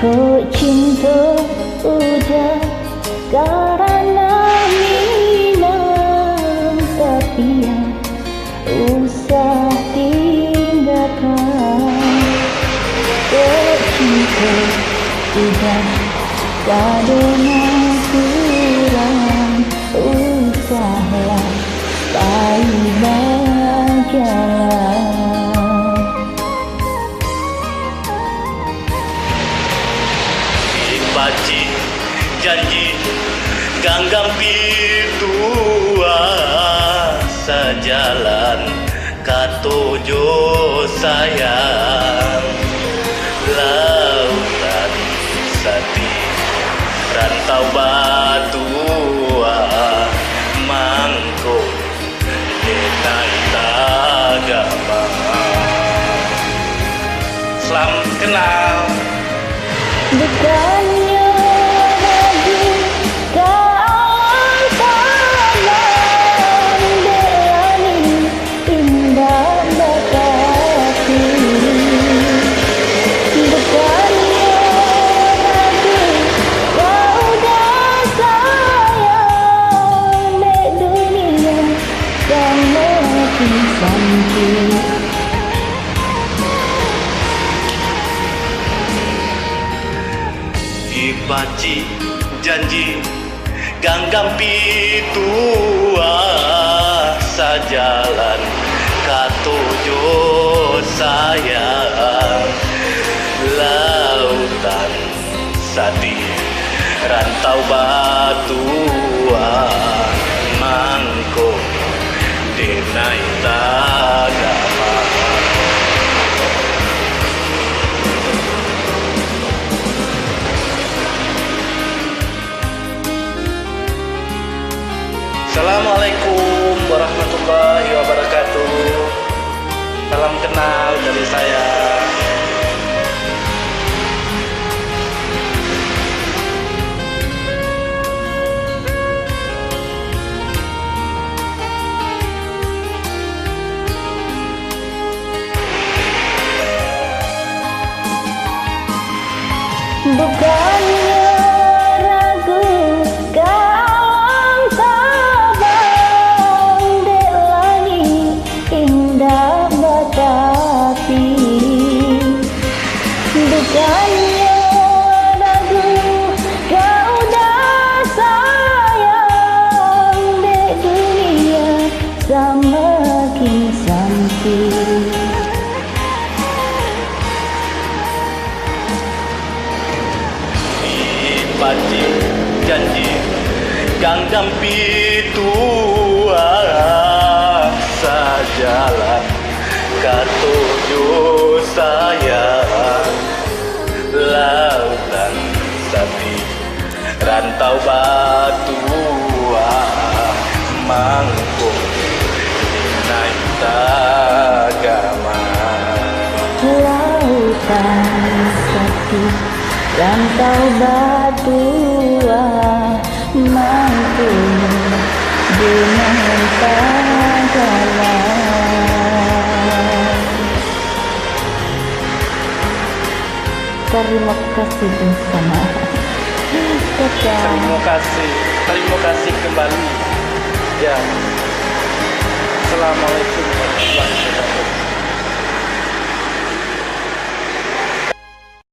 Kok cinta udah karena minum, tapi ya usah tinggalkan. Kok cinta udah karena kurang, usahlah baik jalan. Baci janji ganggang pitua sejalan katuju sayang lautan sati rantau batua mangko denai tagama. Selam kenal. Bukannya lagi kawan-kawan berani indah batasi. Bukannya lagi kau dah sayang di dunia sama santi. Baci janji ganggang pitua sajalan katuju sayang lautan sati rantau batua mangko denai tagama. Assalamualaikum warahmatullahi wabarakatuh. Salam kenal dari saya. Bukannya ragu kawan sabang di langit indah batapi. Bukannya ragu kau dah sayang di dunia semakin sempit. Baci janji ganggang pitua sajalan katuju sayang lautan sati rantau batua mangko naik tagama. Lautan sati rantau batua mampu dengan tagama. Terima kasih bersama. Terima kasih kembali. Ya. Assalamualaikum warahmatullahi wabarakatuh.